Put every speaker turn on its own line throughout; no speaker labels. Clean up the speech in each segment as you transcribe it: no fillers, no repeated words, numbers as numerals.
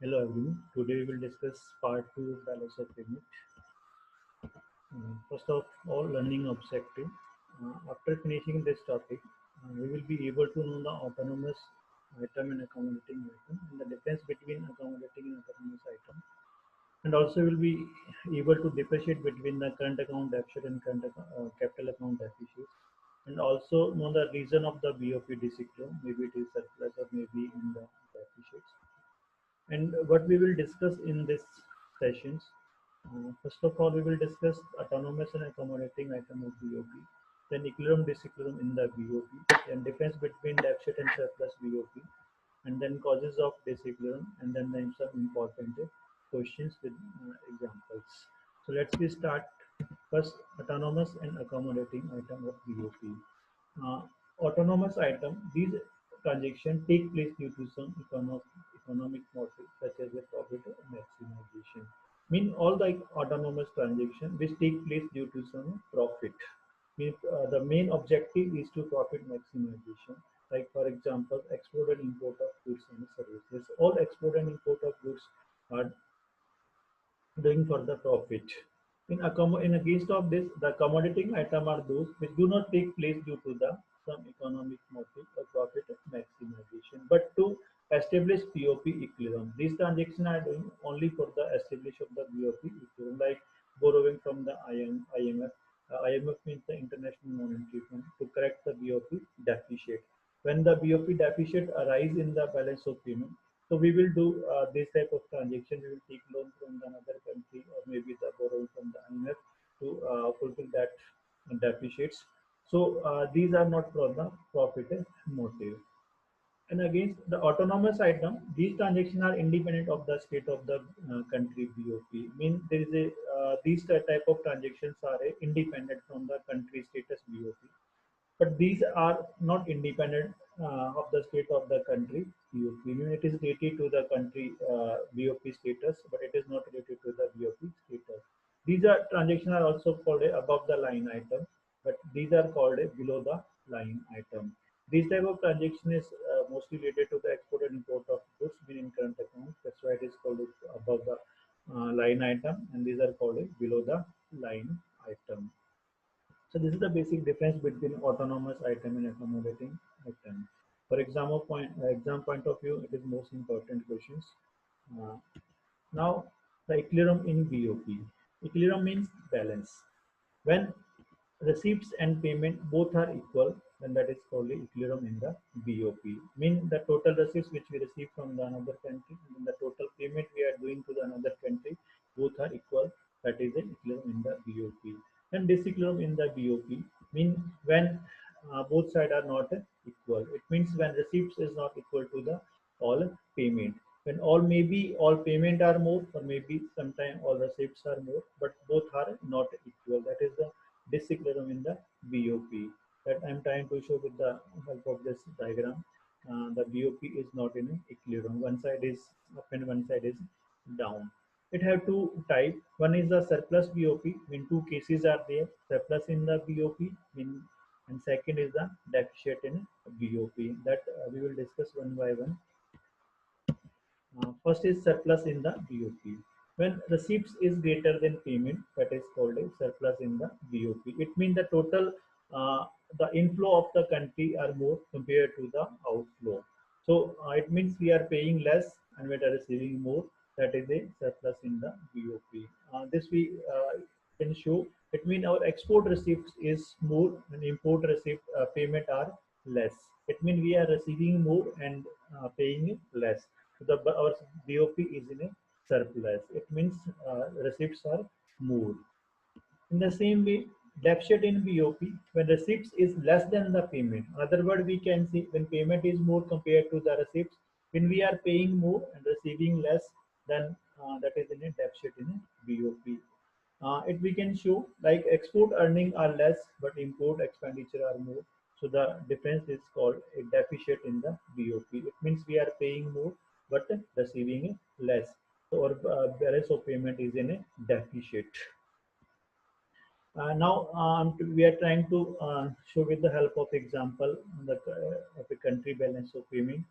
Hello everyone. Today we will discuss part 2 of balance of payment. First of all, learning objective. After finishing this topic, we will be able to know the autonomous item and accommodating item and the difference between accommodating and autonomous item. And also we will be able to differentiate between the current account deficit and capital account deficit. And also know the reason of the BOP decline. Maybe it is surplus or maybe in the deficits. And what we will discuss in this sessions, first of all, we will discuss autonomous and accommodating item of BOP, then equilibrium disequilibrium in the BOP, then difference between deficit and surplus BOP, and then causes of disequilibrium, and then some important questions with examples. So let's be start first autonomous and accommodating item of BOP. Uh, Autonomous item, these transactions take place due to some economic motive such as a profit maximization. Mean all the autonomous transactions which take place due to some profit. Mean, the main objective is to profit maximization. Like for example, export and import of goods and services. All export and import of goods are doing for the profit. In against of this, the commodity item are those which do not take place due to the some economic motive or profit maximization, but to establish POP equilibrium. These transactions are doing only for the establish of the BOP equilibrium, like borrowing from the IMF. IMF means the International Monetary Fund to correct the BOP deficit. When the BOP deficit arise in the balance of payment, so we will do this type of transaction. We will take loan from another country or maybe the borrow from the IMF to fulfill that deficits. So these are not for the profit motive. And against the autonomous item, these transactions are independent of the state of the country BOP. Mean there is a these type of transactions are independent from the country status BOP, but these are not independent of the state of the country BOP. Mean it is related to the country BOP status, but it is not related to the BOP status. These are transactions are also called a above the line item, but these are called a below the line item. This type of transaction is mostly related to the export and import of goods in current account. That's why it is called above the line item, and these are called below the line item. So this is the basic difference between autonomous item and accommodating item. For exam point of view, it is most important questions. Uh, Now, the equilibrium in BOP. Equilibrium means balance. When receipts and payment both are equal, then that is called the equilibrium in the BOP. Mean the total receipts which we receive from the another country and the total payment we are doing to the another country, both are equal. That is the equilibrium in the BOP. And disequilibrium in the BOP mean when both sides are not equal. It means when receipts is not equal to the all payment. When all payment are more, or maybe sometime all receipts are more, but both are not equal. That is the disequilibrium in the BOP that I'm trying to show with the help of this diagram. The BOP is not in equilibrium. One side is up and one side is down. It have two type. One is the surplus BOP. Mean two cases are there. Surplus in the BOP. Mean and second is the deficit in BOP. That we will discuss one by one. First is surplus in the BOP. When receipts is greater than payment, that is called a surplus in the BOP. It means the total, the inflow of the country are more compared to the outflow. So it means we are paying less and we are receiving more. That is a surplus in the BOP. This we can show. It means our export receipts is more and import receipt payment are less. It means we are receiving more and paying less. So our BOP is in a surplus. It means receipts are more. In the same way, deficit in BOP, when receipts is less than the payment. In other words, we can see when payment is more compared to the receipts, when we are paying more and receiving less, then that is in a deficit in a BOP. It we can show like export earning are less, but import expenditure are more. So the difference is called a deficit in the BOP. It means we are paying more, but receiving less. So our balance of payment is in a deficit. Now we are trying to show with the help of example the of a country balance of payment.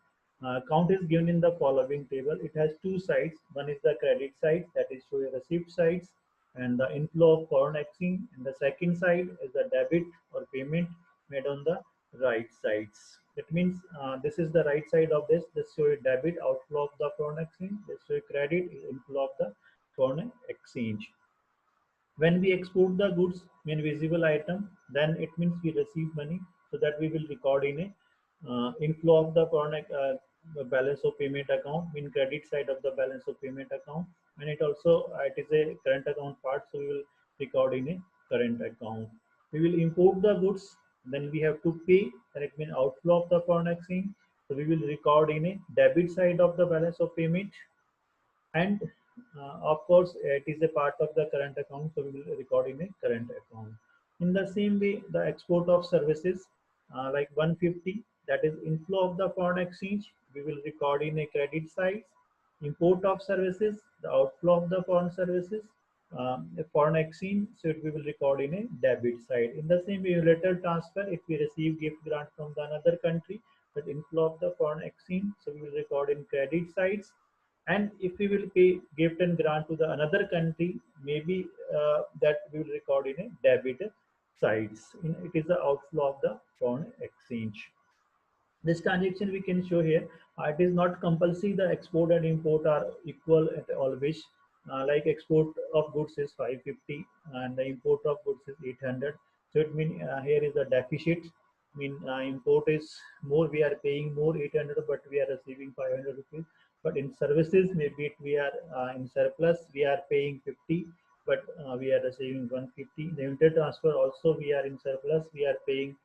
Count is given in the following table. It has two sides. One is the credit side, that is show receipt sides and the inflow of foreign exchange. And the second side is the debit or payment made on the right sides. That means this is the right side of this. This show a debit outflow of the foreign exchange. This show a credit inflow of the foreign exchange. When we export the goods in visible item, then it means we receive money, so that we will record in a inflow of the foreign balance of payment account, in credit side of the balance of payment account, and it also it is a current account part, so we will record in a current account. We will import the goods, then we have to pay, then it means outflow of the foreign exchange, so we will record in a debit side of the balance of payment, and of course it is a part of the current account, so we will record in a current account. In the same way, the export of services, like 150, that is inflow of the foreign exchange, we will record in a credit side. Import of services, the outflow of the foreign services, a foreign exchange, so we will record in a debit side. In the same way, unilateral transfer, if we receive gift grant from the another country, that inflow of the foreign exchange, so we will record in credit sides. And if we will pay gift and grant to the another country, maybe that we will record in a debit sides. It is the outflow of the foreign exchange. This transaction we can show here. It is not compulsory the export and import are equal at always. Like export of goods is 550 and the import of goods is 800. So it means here is a deficit. Mean import is more, we are paying more 800, but we are receiving 500 rupees. But in services, maybe we are in surplus, we are paying 50, but we are receiving 150. The inter-transfer also we are in surplus, we are paying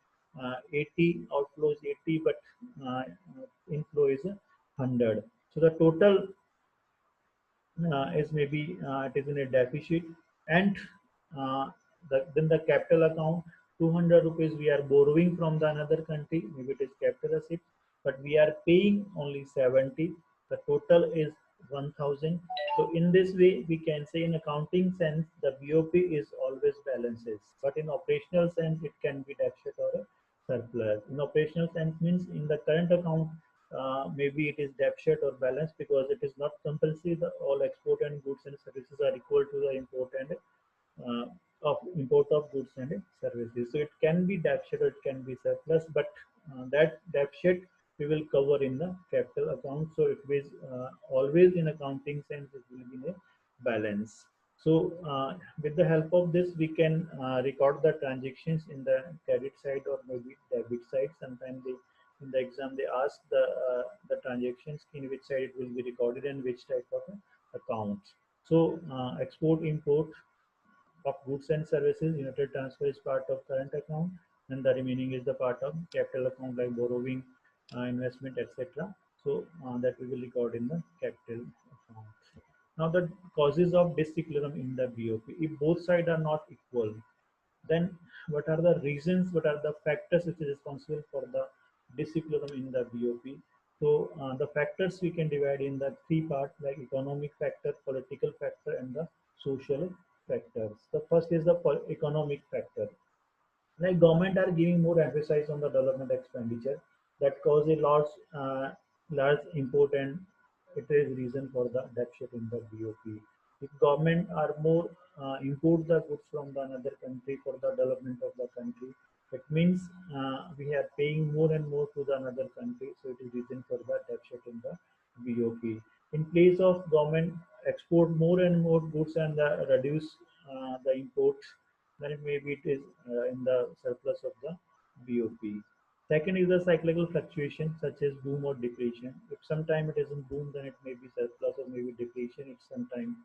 80, outflow is 80, but inflow is 100. So the total is maybe it is in a deficit, and uh, then the capital account 200 rupees we are borrowing from the another country, maybe it is capital receipt, but we are paying only 70. The total is 1000. So in this way we can say in accounting sense the BOP is always balances, but in operational sense it can be deficit or a surplus. In operational sense means in the current account maybe it is deficit or balance, because it is not compulsory that all export and goods and services are equal to the import and uh, of import of goods and services. So it can be deficit or it can be surplus, but that deficit we will cover in the capital account. So it is always in accounting sense it will be in a balance. So with the help of this we can record the transactions in the credit side or maybe debit side. Sometimes they in the exam they ask the transactions in which side it will be recorded and which type of accounts. So export import of goods and services, united transfer is part of current account, and the remaining is the part of capital account like borrowing, investment, etc. So that we will record in the capital account. Now the causes of disequilibrium in the BOP. If both sides are not equal, then what are the reasons, what are the factors which is responsible for the disequilibrium in the BOP? So the factors we can divide in the three parts, like economic factor, political factor, and the social factors. The first is the economic factor. Like government are giving more emphasis on the development expenditure, that cause a large import, and it is reason for the deficit in the BOP. If government are more import the goods from the another country for the development of the country, it means we are paying more and more to the another country, so it is reason for the deficit in the BOP. In place of government export more and more goods and reduce the import, then maybe it is in the surplus of the BOP. Second is the cyclical fluctuation such as boom or depletion. If sometime it is in boom, then it may be surplus, or maybe depletion. It's sometime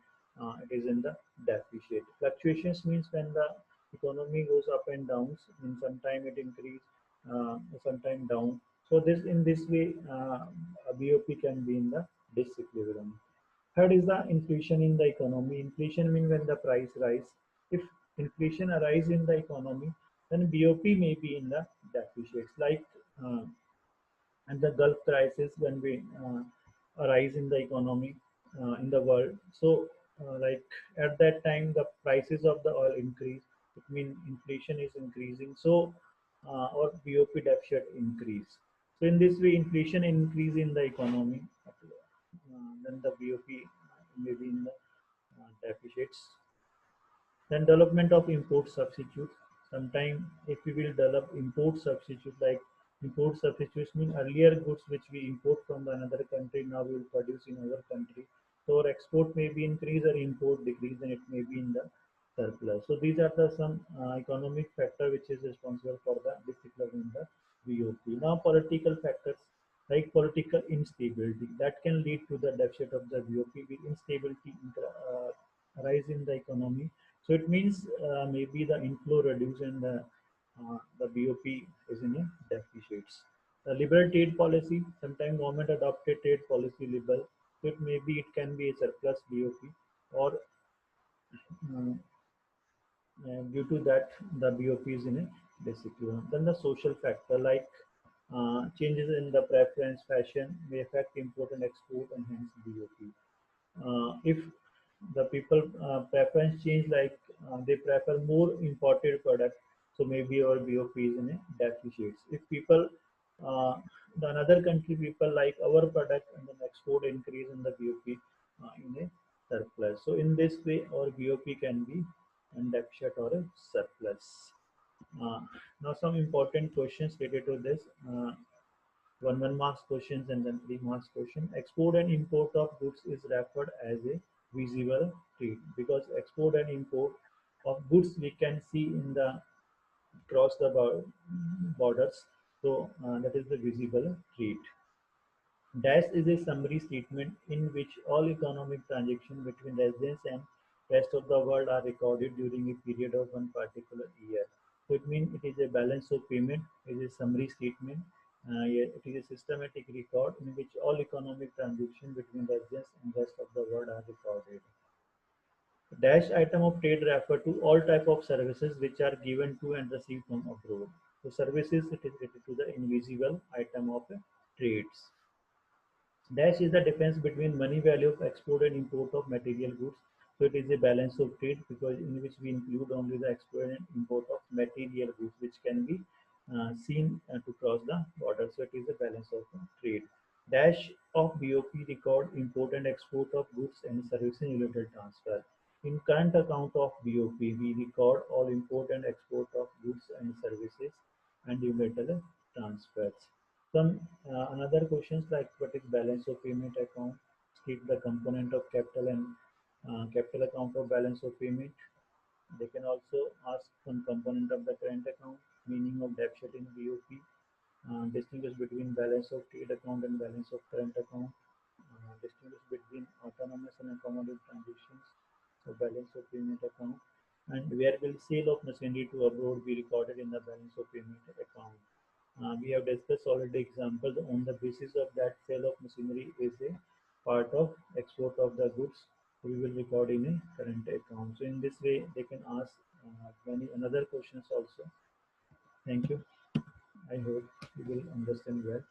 it is in the deficit. Fluctuations means when the economy goes up and downs. In sometime it increase, sometime down. So this in this way, a BOP can be in the disequilibrium. Third is the inflation in the economy. Inflation means when the price rise. If inflation arise in the economy, then BOP may be in the deficits. Like uh, and the Gulf crisis when we arise in the economy in the world. So like at that time the prices of the oil increase. It means inflation is increasing. So or BOP deficit increase. So in this way, inflation increase in the economy, then the BOP maybe in the deficits. Then development of import substitutes. Sometimes if we will develop import substitute, like import substitutes mean earlier goods which we import from the another country, now we will produce in our country. So our export may be increase or import decrease, and it may be in the surplus. So these are the some economic factor which is responsible for the decline in the BOP. Now political factors like political instability that can lead to the deficit of the BOP with instability rise in the economy. So it means maybe the inflow reduced and the BOP is in a deficits. The liberal trade policy, sometimes government adopted trade policy liberal. So it maybe it can be a surplus BOP, or uh, due to that the BOP is in a disequilibrium. Then the social factor like changes in the preference fashion may affect import and export and hence BOP. If the people preference change, like they prefer more imported product, so maybe our BOP is in a deficit. If people the another country people like our product and then export increase in the BOP in a surplus. So in this way our BOP can be in deficit or a surplus. uh, Now some important questions related to this. One marks questions and then 3 marks question. Export and import of goods is referred as a visible trade, because export and import of goods we can see in the cross the borders. So that is the visible trade. Dash is a summary statement in which all economic transactions between residents and rest of the world are recorded during a period of one particular year. So it means it is a balance of payment, it is a summary statement, yeah, it is a systematic record in which all economic transactions between residents and rest of the world are recorded. Dash item of trade refer to all type of services which are given to and received from abroad. So services it is related to the invisible item of trades. Dash is the difference between money value of export and import of material goods. So it is a balance of trade because in which we include only the export and import of material goods which can be seen to cross the border. So it is a balance of trade. Dash of BOP record import and export of goods and services in related transfer. In current account of BOP, we record all import and export of goods and services and related transfers. Some another questions like what is balance of payment account, state the component of capital and capital account of balance of payment. They can also ask some component of the current account, meaning of deficit in BOP, distinguish between balance of trade account and balance of current account, distinguish between autonomous and accommodative transactions, so balance of payment account, and where will sale of machinery to abroad be recorded in the balance of payment account. We have discussed already examples on the basis of that sale of machinery is a part of export of the goods. We will record in a current account. So in this way, they can ask many another questions also. Thank you. I hope you will understand well.